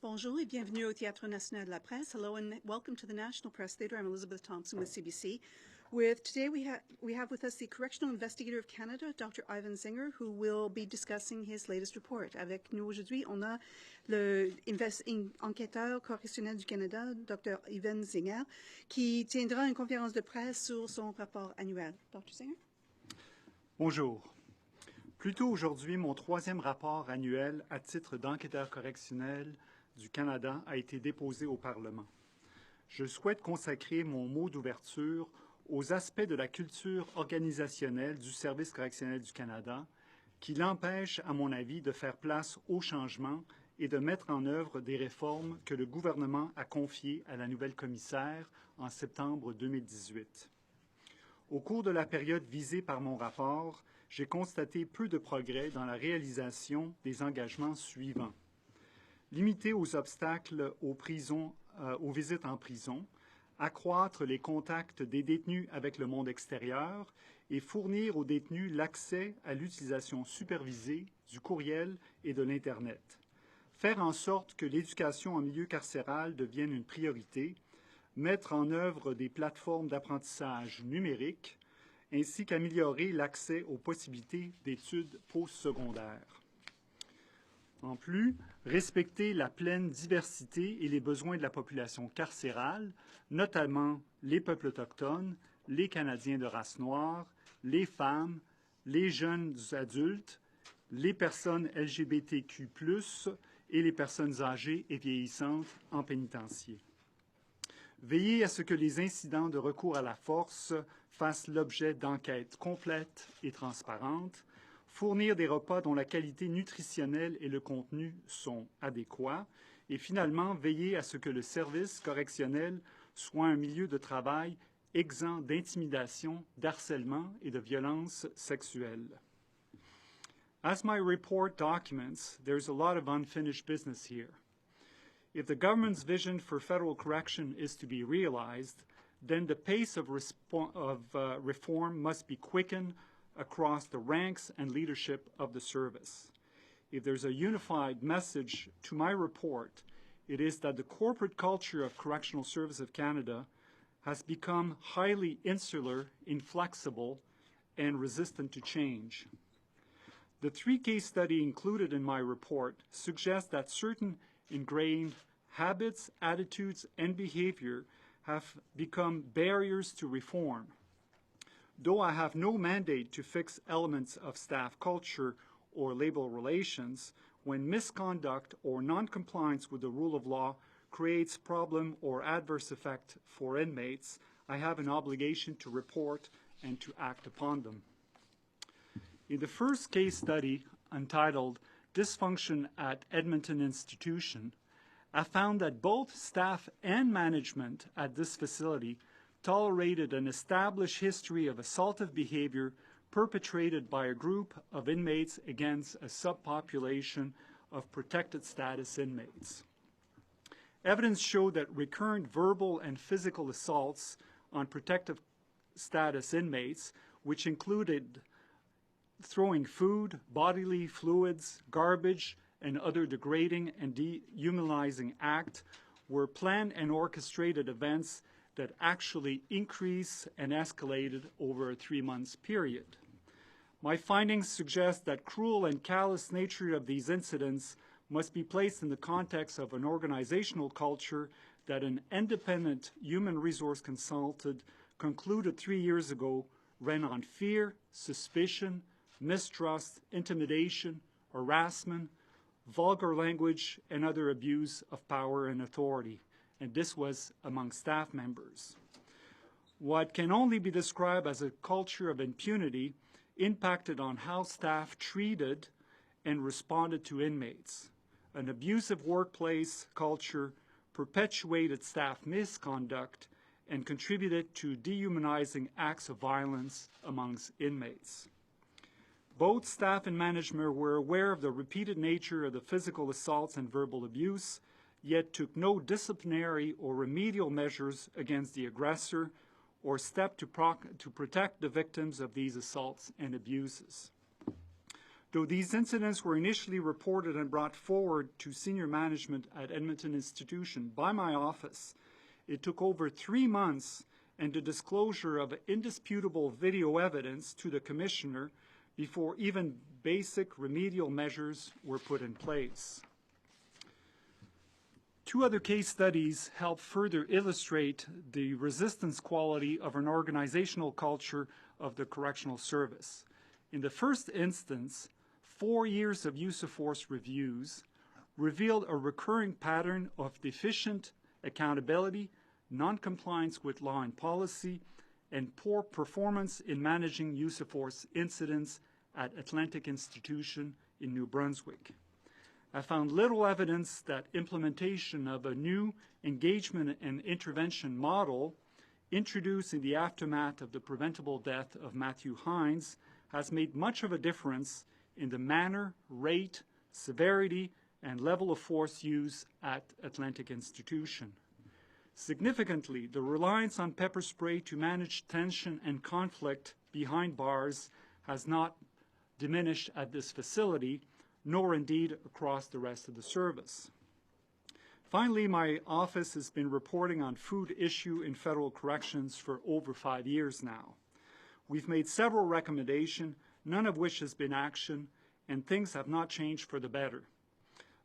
Bonjour et bienvenue au Théâtre National de la Presse. Hello and welcome to the National Press Theatre. I'm Elizabeth Thompson with CBC. Today we have with us the Correctional Investigator of Canada, Dr. Ivan Zinger, who will be discussing his latest report. Avec nous aujourd'hui, on a le enquêteur correctionnel du Canada, Dr. Ivan Zinger, qui tiendra une conférence de presse sur son rapport annuel. Dr. Zinger? Bonjour. Plus tôt aujourd'hui, mon troisième rapport annuel à titre d'enquêteur correctionnel du Canada a été déposé au Parlement. Je souhaite consacrer mon mot d'ouverture aux aspects de la culture organisationnelle du Service correctionnel du Canada qui l'empêchent, à mon avis, de faire place au changement et de mettre en œuvre des réformes que le gouvernement a confiées à la nouvelle commissaire en septembre 2018. Au cours de la période visée par mon rapport, j'ai constaté peu de progrès dans la réalisation des engagements suivants. Limiter aux obstacles aux visites en prison, accroître les contacts des détenus avec le monde extérieur et fournir aux détenus l'accès à l'utilisation supervisée du courriel et de l'Internet. Faire en sorte que l'éducation en milieu carcéral devienne une priorité, mettre en œuvre des plateformes d'apprentissage numériques, ainsi qu'améliorer l'accès aux possibilités d'études postsecondaires. En plus, respecter la pleine diversité et les besoins de la population carcérale, notamment les peuples autochtones, les Canadiens de race noire, les femmes, les jeunes adultes, les personnes LGBTQ+, et les personnes âgées et vieillissantes en pénitencier. Veiller à ce que les incidents de recours à la force fassent l'objet d'enquêtes complètes et transparentes, fournir des repas dont la qualité nutritionnelle et le contenu sont adéquats, et finalement veiller à ce que le service correctionnel soit un milieu de travail exempt d'intimidation, d'harcèlement et de violence sexuelle. As my report documents, there's a lot of unfinished business here. If the government's vision for federal correction is to be realized, then the pace of reform must be quickened across the ranks and leadership of the service. If there's a unified message to my report, it is that the corporate culture of Correctional Service of Canada has become highly insular, inflexible, and resistant to change. The three-case study included in my report suggests that certain ingrained habits, attitudes, and behavior have become barriers to reform. Though I have no mandate to fix elements of staff culture or labor relations, when misconduct or noncompliance with the rule of law creates problem or adverse effect for inmates, I have an obligation to report and to act upon them. In the first case study, entitled Dysfunction at Edmonton Institution, I found that both staff and management at this facility tolerated an established history of assaultive behavior perpetrated by a group of inmates against a subpopulation of protected status inmates. Evidence showed that recurrent verbal and physical assaults on protected status inmates, which included throwing food, bodily fluids, garbage, and other degrading and dehumanizing acts, were planned and orchestrated events that actually increased and escalated over a 3-month period. My findings suggest that cruel and callous nature of these incidents must be placed in the context of an organizational culture that an independent human resource consultant concluded 3 years ago ran on fear, suspicion, mistrust, intimidation, harassment, vulgar language, and other abuse of power and authority. And this was among staff members. What can only be described as a culture of impunity impacted on how staff treated and responded to inmates. An abusive workplace culture perpetuated staff misconduct and contributed to dehumanizing acts of violence amongst inmates. Both staff and management were aware of the repeated nature of the physical assaults and verbal abuse, yet took no disciplinary or remedial measures against the aggressor or step to protect the victims of these assaults and abuses. Though these incidents were initially reported and brought forward to senior management at Edmonton Institution by my office, it took over 3 months and the disclosure of indisputable video evidence to the Commissioner before even basic remedial measures were put in place. 2 other case studies help further illustrate the resistance quality of an organizational culture of the Correctional Service. In the first instance, 4 years of use of force reviews revealed a recurring pattern of deficient accountability, non-compliance with law and policy, and poor performance in managing use of force incidents at Atlantic Institution in New Brunswick. I found little evidence that implementation of a new engagement and intervention model introduced in the aftermath of the preventable death of Matthew Hines has made much of a difference in the manner, rate, severity, and level of force used at Atlantic Institution. Significantly, the reliance on pepper spray to manage tension and conflict behind bars has not diminished at this facility, nor indeed across the rest of the service. Finally, my office has been reporting on food issue in federal corrections for over 5 years now. We've made several recommendations, none of which has been action, and things have not changed for the better.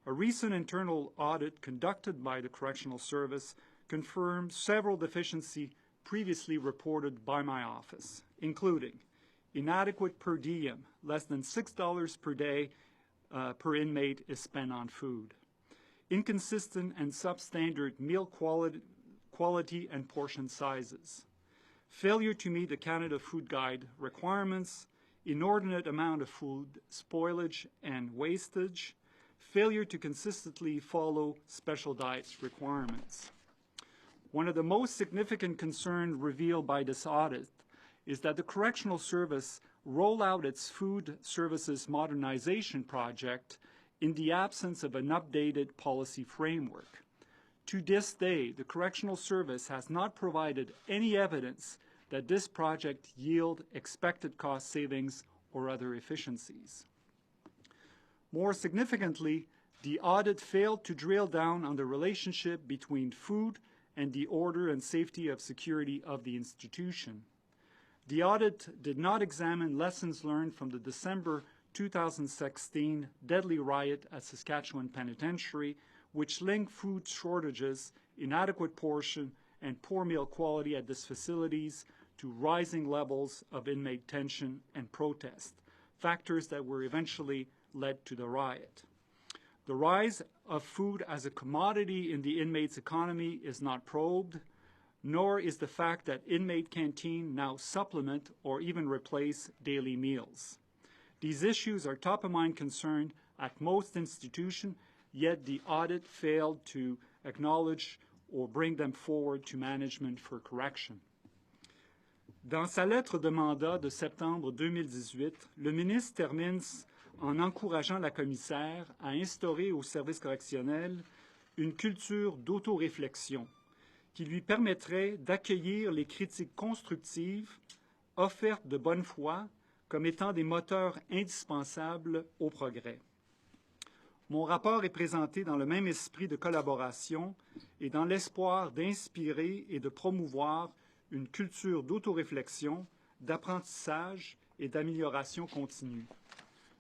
A recent internal audit conducted by the Correctional Service confirmed several deficiencies previously reported by my office, including inadequate per diem, less than $6 per day per inmate is spent on food. Inconsistent and substandard meal quality and portion sizes. Failure to meet the Canada Food Guide requirements, inordinate amount of food spoilage and wastage, failure to consistently follow special diets requirements. One of the most significant concerns revealed by this audit is that the Correctional Service roll out its food services modernization project in the absence of an updated policy framework. To this day, the Correctional Service has not provided any evidence that this project yield expected cost savings or other efficiencies. More significantly, the audit failed to drill down on the relationship between food and the order and safety of security of the institution. The audit did not examine lessons learned from the December 2016 deadly riot at Saskatchewan Penitentiary, which linked food shortages, inadequate portion, and poor meal quality at these facilities to rising levels of inmate tension and protest, factors that were eventually led to the riot. The rise of food as a commodity in the inmates' economy is not probed, nor is the fact that inmate canteen now supplement or even replace daily meals. These issues are top-of-mind concern at most institutions, yet the audit failed to acknowledge or bring them forward to management for correction. Dans sa lettre de mandat de septembre 2018, le ministre termine en encourageant la commissaire à instaurer au service correctionnel une culture d'autoréflexion qui lui permettrait d'accueillir les critiques constructives offertes de bonne foi comme étant des moteurs indispensables au progrès. Mon rapport est présenté dans le même esprit de collaboration et dans l'espoir d'inspirer et de promouvoir une culture d'autoréflexion, d'apprentissage et d'amélioration continue.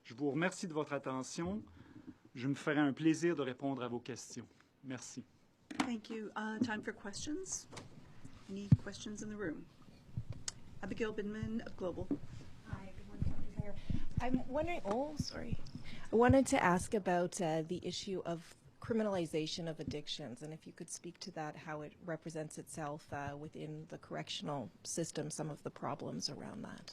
Je vous remercie de votre attention. Je me ferai un plaisir de répondre à vos questions. Merci. Thank you. Time for questions. Any questions in the room? Abigail Bidman of Global. Hi, good morning, Dr. Zinger. I'm wondering, I wanted to ask about the issue of criminalization of addictions, and if you could speak to that, how it represents itself within the correctional system, some of the problems around that.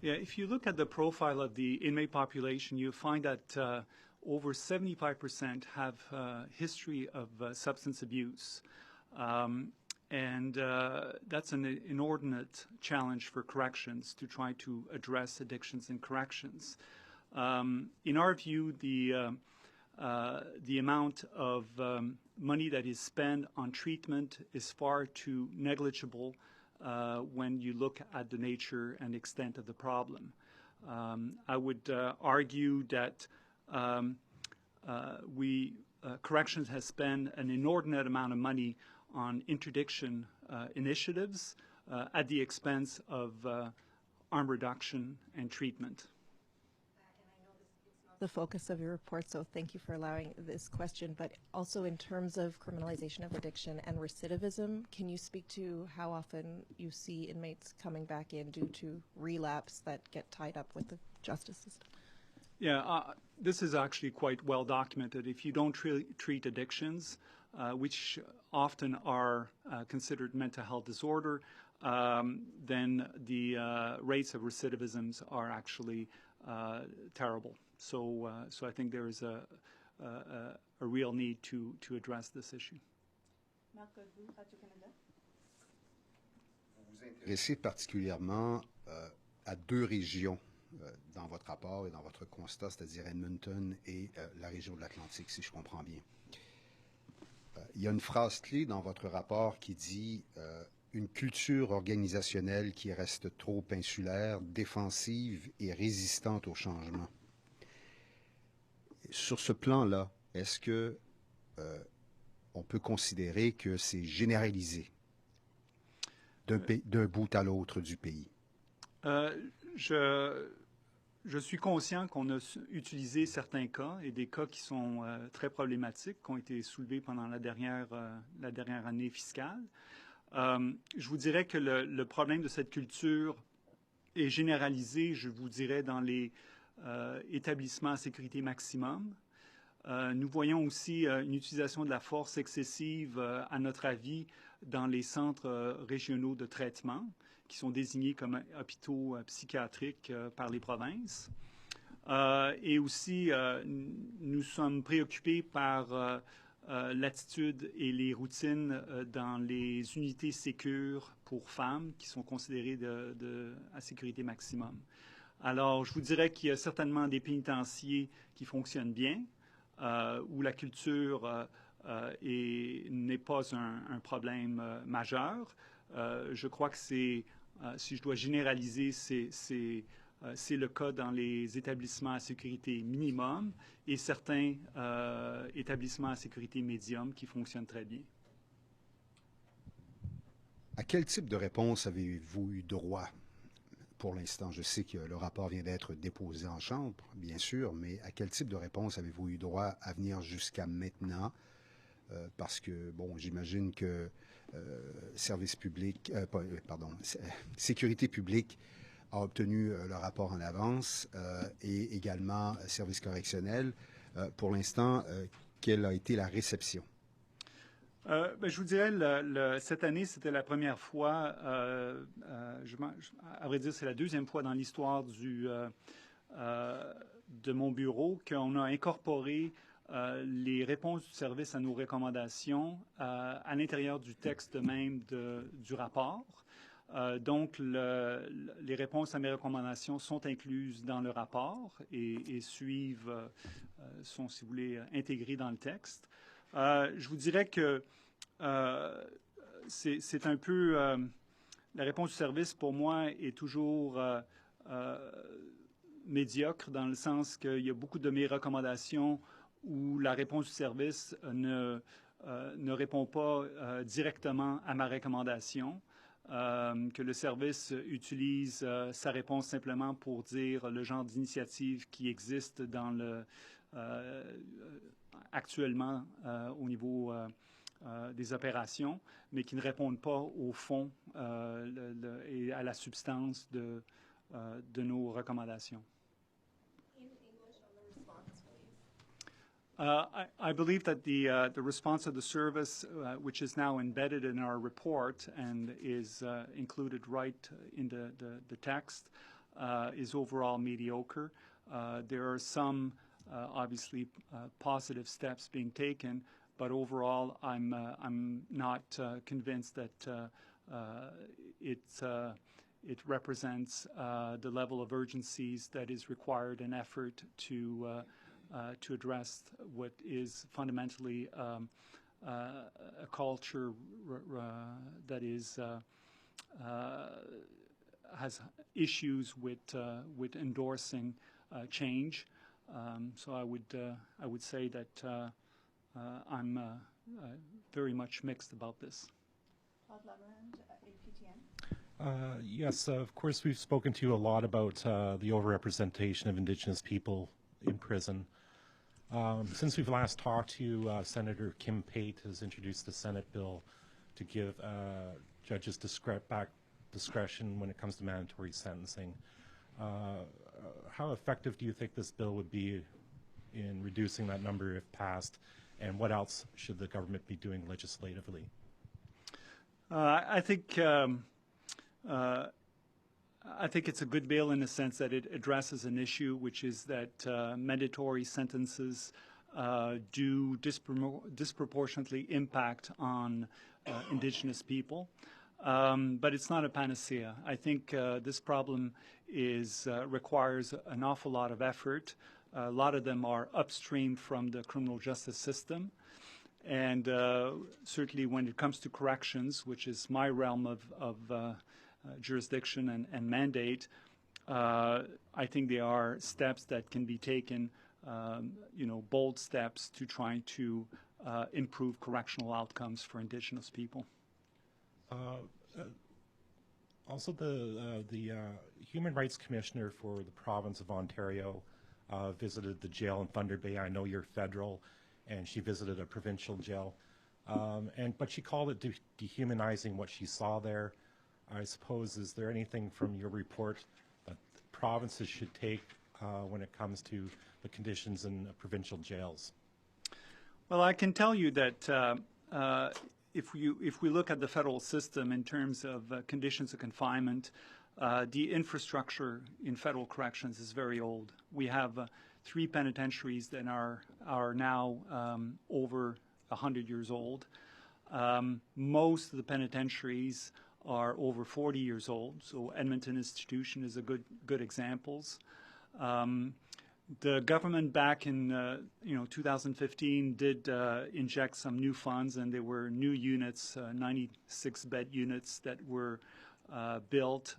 Yeah, if you look at the profile of the inmate population, you find that over 75% have history of substance abuse. And that's an inordinate challenge for corrections to try to address addictions in corrections. In our view, the amount of money that is spent on treatment is far too negligible when you look at the nature and extent of the problem. I would argue that corrections has spent an inordinate amount of money on interdiction initiatives at the expense of harm reduction and treatment. The focus of your report, so thank you for allowing this question, but also in terms of criminalization of addiction and recidivism, can you speak to how often you see inmates coming back in due to relapse that get tied up with the justice system? Yeah, this is actually quite well documented. If you don't treat addictions, which often are considered mental health disorder, then the rates of recidivisms are actually terrible. So I think there is a real need to address this issue. Vous vous intéressez particulièrement à deux régions dans votre rapport et dans votre constat, c'est-à-dire Edmonton et la région de l'Atlantique, si je comprends bien. Il y a une phrase clé dans votre rapport qui dit une culture organisationnelle qui reste trop insulaire, défensive et résistante au changement. Sur ce plan-là, est-ce que on peut considérer que c'est généralisé d'un bout à l'autre du pays? Je suis conscient qu'on a utilisé certains cas et des cas qui sont très problématiques, qui ont été soulevés pendant la dernière année fiscale. Je vous dirais que le problème de cette culture est généralisé, je vous dirais, dans les établissements à sécurité maximum. Nous voyons aussi une utilisation de la force excessive, à notre avis, dans les centres régionaux de traitement, qui sont désignés comme hôpitaux psychiatriques par les provinces. Et aussi, nous sommes préoccupés par l'attitude et les routines dans les unités sécures pour femmes qui sont considérées à sécurité maximum. Alors, je vous dirais qu'il y a certainement des pénitenciers qui fonctionnent bien, où la culture n'est pas un problème majeur. Je crois que c'est, si je dois généraliser, c'est le cas dans les établissements à sécurité minimum et certains établissements à sécurité médium qui fonctionnent très bien. À quel type de réponse avez-vous eu droit pour l'instant? Je sais que le rapport vient d'être déposé en chambre, bien sûr, mais à quel type de réponse avez-vous eu droit à venir jusqu'à maintenant? Parce que, bon, j'imagine que Sécurité publique a obtenu le rapport en avance et également Service correctionnel. Pour l'instant, quelle a été la réception? Je vous dirais, cette année, c'était la première fois, à vrai dire, c'est la deuxième fois dans l'histoire de mon bureau qu'on a incorporé les réponses du service à nos recommandations à l'intérieur du texte même du rapport. Donc, les réponses à mes recommandations sont incluses dans le rapport et sont, si vous voulez, intégrées dans le texte. Je vous dirais que c'est un peu... la réponse du service, pour moi, est toujours médiocre dans le sens qu'il y a beaucoup de mes recommandations où la réponse du service ne répond pas directement à ma recommandation, que le service utilise sa réponse simplement pour dire le genre d'initiative qui existe actuellement au niveau des opérations, mais qui ne répondent pas au fond et à la substance de nos recommandations. I believe that the response of the service, which is now embedded in our report and is included right in the text, is overall mediocre. There are some, obviously, positive steps being taken, but overall, I'm not convinced that it represents the level of urgencies that is required in effort to address what is fundamentally a culture that is has issues with endorsing change. So I would say that I'm very much mixed about this. Yes, of course, we've spoken to you a lot about the overrepresentation of Indigenous people in prison. Since we've last talked to you, Senator Kim Pate has introduced the Senate bill to give judges discretion when it comes to mandatory sentencing. How effective do you think this bill would be in reducing that number if passed, and what else should the government be doing legislatively? I think it's a good bill in the sense that it addresses an issue, which is that mandatory sentences do disproportionately impact on Indigenous people. But it's not a panacea. I think this problem requires an awful lot of effort. A lot of them are upstream from the criminal justice system. And certainly when it comes to corrections, which is my realm of jurisdiction and mandate, I think there are steps that can be taken, bold steps to try to improve correctional outcomes for Indigenous people. Also, the Human Rights Commissioner for the province of Ontario visited the jail in Thunder Bay. I know you're federal, and she visited a provincial jail, but she called it dehumanizing what she saw there. I suppose, is there anything from your report that provinces should take when it comes to the conditions in provincial jails? Well, I can tell you that if we look at the federal system in terms of conditions of confinement, the infrastructure in federal corrections is very old. We have 3 penitentiaries that are now over 100 years old. Most of the penitentiaries are over 40 years old, so Edmonton Institution is a good examples. The government back in 2015 did inject some new funds, and there were new units, 96-bed units that were built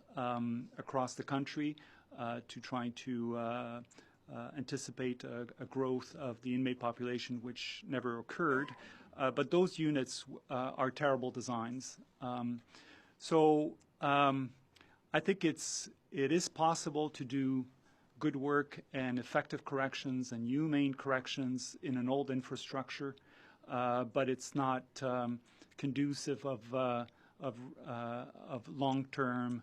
across the country to try to anticipate a growth of the inmate population, which never occurred. But those units are terrible designs. So I think it is possible to do good work and effective corrections and humane corrections in an old infrastructure, but it's not conducive of long-term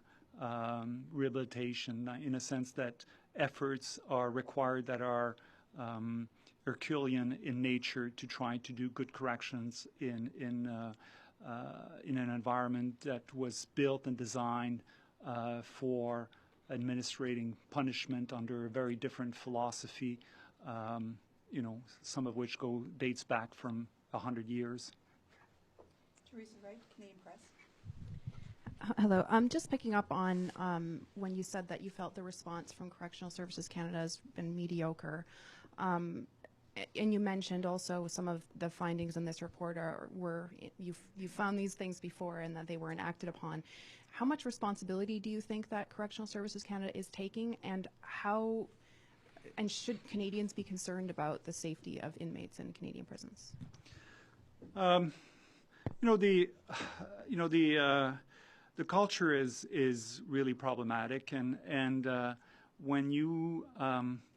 rehabilitation, in a sense that efforts are required that are Herculean in nature to try to do good corrections in an environment that was built and designed for administrating punishment under a very different philosophy, some of which dates back from 100 years. Teresa Wright, Canadian Press. Hello. I'm just picking up on when you said that you felt the response from Correctional Services Canada has been mediocre. And you mentioned also some of the findings in this report were you found these things before and that they weren't acted upon. How much responsibility do you think that Correctional Services Canada is taking, and should Canadians be concerned about the safety of inmates in Canadian prisons? The culture is really problematic, and when you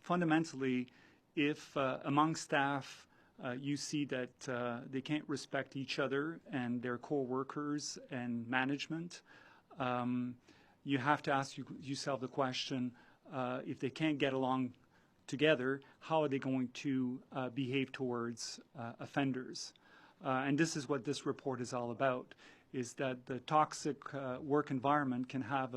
fundamentally, if among staff you see that they can't respect each other and their co-workers and management, you have to ask yourself the question, if they can't get along together, how are they going to behave towards offenders? And this is what this report is all about, is that the toxic work environment can have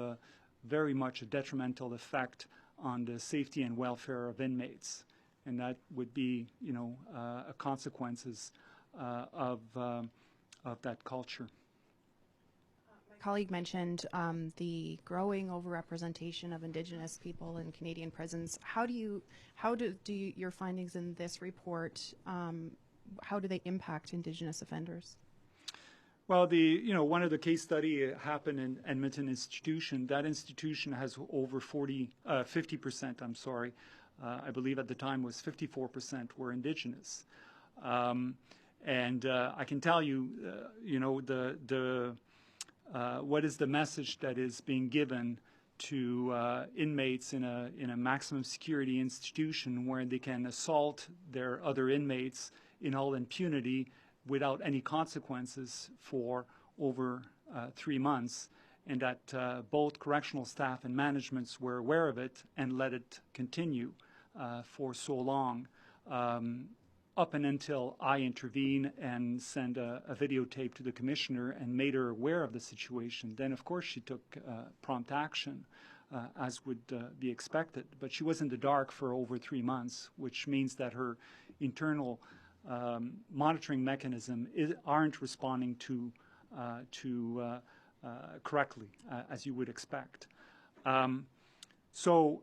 very much a detrimental effect on the safety and welfare of inmates. And that would be, consequences of that culture. My colleague mentioned the growing overrepresentation of Indigenous people in Canadian prisons. How do your findings in this report, how do they impact Indigenous offenders? Well, one of the case study happened in Edmonton Institution. That institution has over 50%, I'm sorry. I believe at the time was 54% were Indigenous. And I can tell you, what is the message that is being given to inmates in a maximum security institution where they can assault their other inmates in all impunity without any consequences for over 3 months, and that both correctional staff and managements were aware of it and let it continue for so long, up and until I intervene and send a videotape to the commissioner and made her aware of the situation. Then, of course, she took prompt action, as would be expected. But she was in the dark for over 3 months, which means that her internal monitoring mechanism aren't responding to correctly, as you would expect. So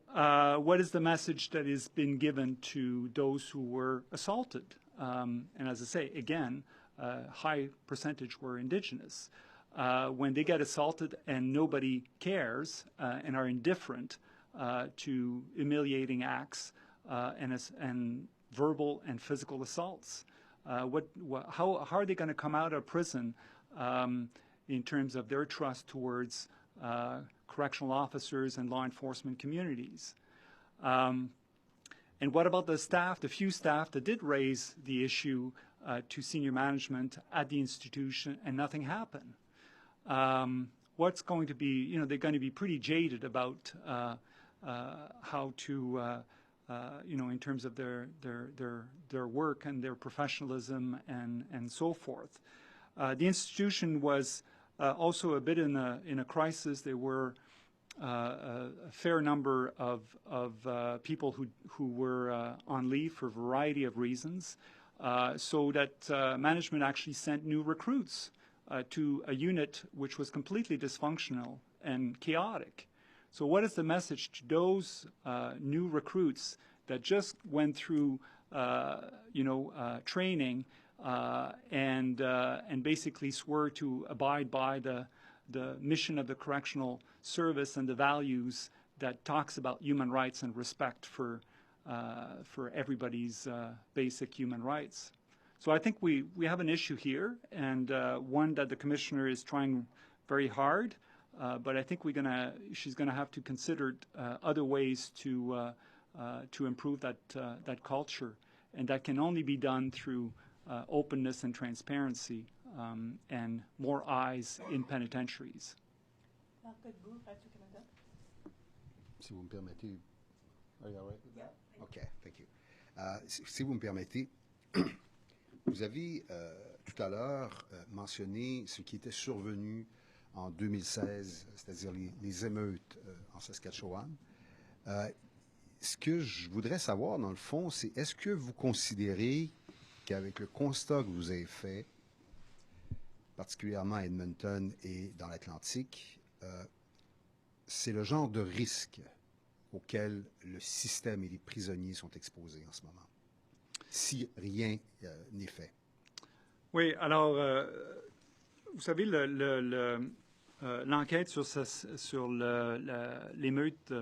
what is the message that has been given to those who were assaulted? And as I say, again, high percentage were Indigenous. When they get assaulted and nobody cares and are indifferent to humiliating acts and verbal and physical assaults, how are they going to come out of prison in terms of their trust towards correctional officers and law enforcement communities? And what about the staff, the few staff that did raise the issue to senior management at the institution and nothing happened? What's going to be, they're going to be pretty jaded about how to, in terms of their work and their professionalism and so forth. The institution was also a bit in a crisis. There were a fair number of people who were on leave for a variety of reasons, so that management actually sent new recruits to a unit which was completely dysfunctional and chaotic. So what is the message to those new recruits that just went through training and basically swore to abide by the mission of the correctional service and the values that talks about human rights and respect for everybody's basic human rights? So I think we have an issue here, and one that the commissioner is trying very hard, but I think she's gonna have to consider other ways to improve that culture, and that can only be done through openness and transparency and more eyes in penitentiaries. Si vous me permettez, are you all right with that? Okay, thank you. Si vous me permettez, vous avez tout à l'heure mentionné ce qui était survenu en 2016, c'est-à-dire les émeutes en Saskatchewan. Ce que je voudrais savoir, dans le fond, c'est est-ce que vous considérez qu'avec le constat que vous avez fait, particulièrement à Edmonton et dans l'Atlantique, c'est le genre de risque auquel le système et les prisonniers sont exposés en ce moment, si rien n'est fait? Oui, alors, vous savez, l'enquête sur l'émeute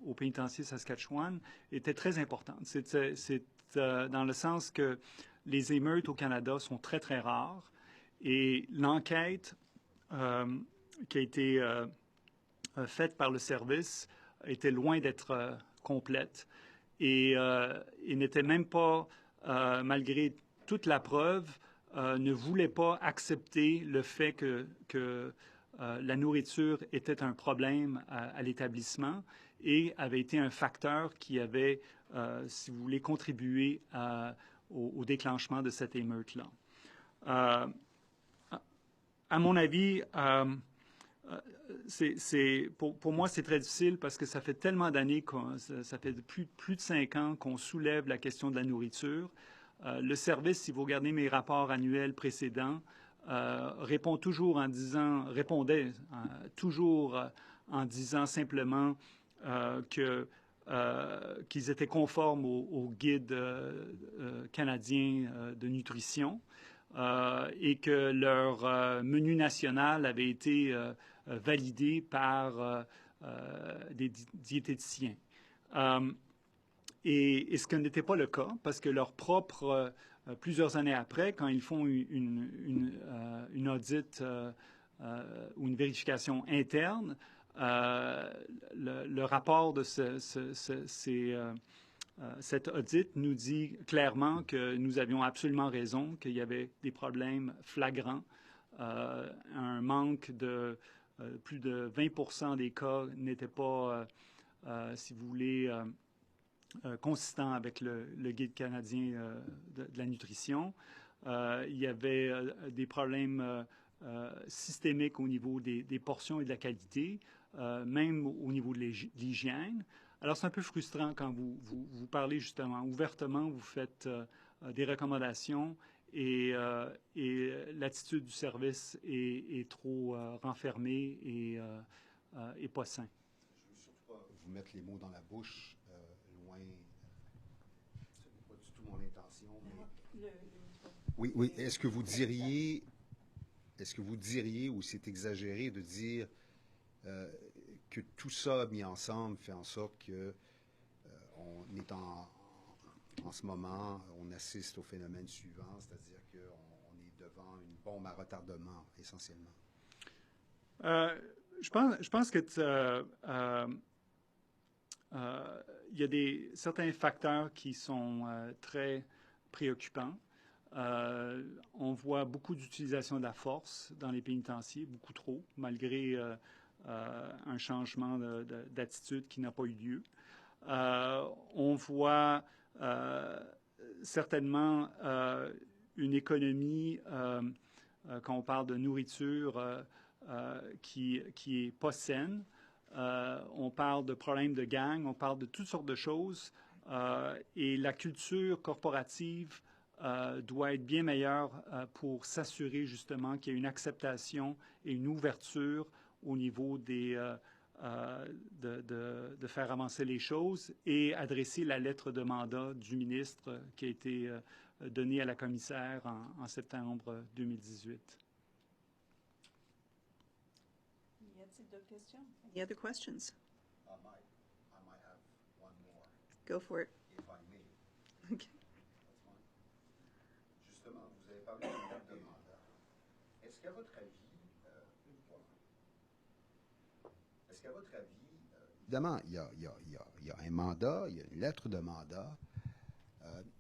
au pénitencier Saskatchewan était très importante. C'est dans le sens que les émeutes au Canada sont très, très rares, et l'enquête qui a été faite par le service était loin d'être complète, et n'était même pas, malgré toute la preuve, ne voulait pas accepter le fait que la nourriture était un problème à l'établissement et avait été un facteur qui avait, si vous voulez, contribué au déclenchement de cette émeute-là. À mon avis, pour moi, c'est très difficile parce que ça fait tellement d'années, ça fait plus de 5 ans qu'on soulève la question de la nourriture. Le service, si vous regardez mes rapports annuels précédents, répondait toujours en disant simplement qu'ils étaient conformes au guide canadien de nutrition. et que leur menu national avait été validé par des diététiciens. Et ce qui n'était pas le cas, parce que leur propre, plusieurs années après, quand ils font une audit ou une vérification interne, le rapport de cet audit nous dit clairement que nous avions absolument raison, qu'il y avait des problèmes flagrants, un manque de plus de 20% des cas n'étaient pas, si vous voulez, consistant avec le guide canadien de la nutrition. Il y avait des problèmes systémiques au niveau des portions et de la qualité, même au niveau de l'hygiène. Alors, c'est un peu frustrant quand vous parlez justement ouvertement, vous faites des recommandations et l'attitude du service est trop renfermée et pas sain. Je ne veux surtout pas vous mettre les mots dans la bouche, loin, ce n'est pas du tout mon intention, mais... Oui, est-ce que vous diriez, ou c'est exagéré de dire que tout ça mis ensemble fait en sorte que on est en ce moment, on assiste au phénomène suivant, c'est-à-dire qu'on est devant une bombe à retardement, essentiellement? Je pense que il y a certains facteurs qui sont très préoccupants. On voit beaucoup d'utilisation de la force dans les pénitenciers, beaucoup trop, malgré un changement d'attitude qui n'a pas eu lieu. On voit certainement une économie, quand on parle de nourriture, qui est pas saine. On parle de problèmes de gang, on parle de toutes sortes de choses. Et la culture corporative doit être bien meilleure pour s'assurer justement qu'il y a une acceptation et une ouverture au niveau de faire avancer les choses et adresser la lettre de mandat du ministre qui a été donnée à la commissaire en septembre 2018. Y a-t-il d'autres questions? Any other questions? I might have one more. Go for it. If I may. Okay. That's fine. Justement, vous avez parlé d'une lettre de mandat. Est-ce qu'à votre avis, évidemment, il y a un mandat, il y a une lettre de mandat,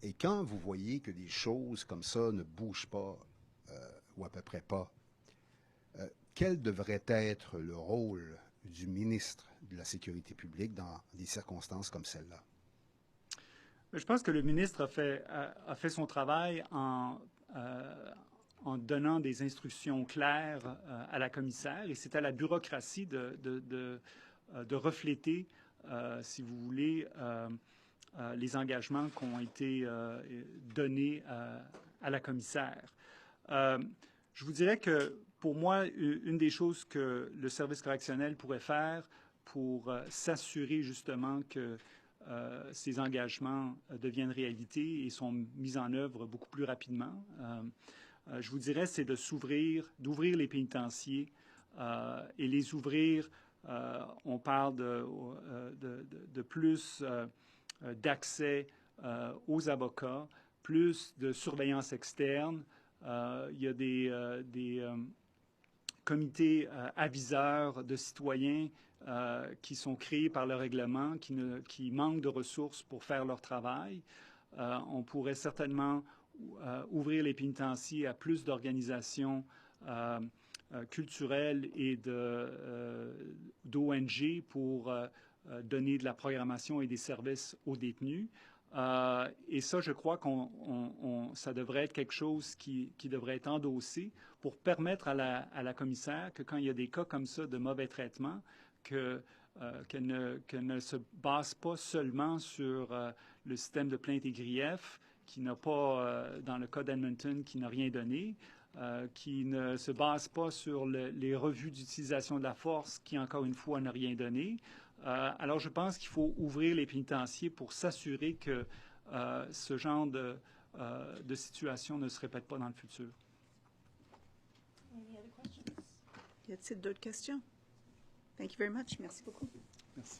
et quand vous voyez que des choses comme ça ne bougent pas, ou à peu près pas, quel devrait être le rôle du ministre de la Sécurité publique dans des circonstances comme celle-là? Je pense que le ministre a fait son travail en donnant des instructions claires à la commissaire, et c'est à la bureaucratie de refléter, si vous voulez, les engagements qui ont été donnés à la commissaire. Je vous dirais que, pour moi, une des choses que le service correctionnel pourrait faire pour s'assurer justement que ces engagements deviennent réalité et sont mis en œuvre beaucoup plus rapidement, je vous dirais, c'est d'ouvrir les pénitenciers et les ouvrir. On parle de plus d'accès aux avocats, plus de surveillance externe. Il y a des comités aviseurs de citoyens qui sont créés par le règlement, qui manquent de ressources pour faire leur travail. On pourrait certainement ouvrir les pénitenciers à plus d'organisations culturelles et d'ONG pour donner de la programmation et des services aux détenus. Et ça, je crois que ça devrait être quelque chose qui devrait être endossé pour permettre à la commissaire que quand il y a des cas comme ça de mauvais traitement, qu'elle ne se base pas seulement sur le système de plainte et grief, qui n'a pas, dans le cas d'Edmonton, qui n'a rien donné, qui ne se base pas sur les revues d'utilisation de la force, qui, encore une fois, n'a rien donné. Alors, je pense qu'il faut ouvrir les pénitenciers pour s'assurer que ce genre de situations ne se répètent pas dans le futur. Any other questions? Y a-t-il d'autres questions? Thank you very much. Merci beaucoup. Merci.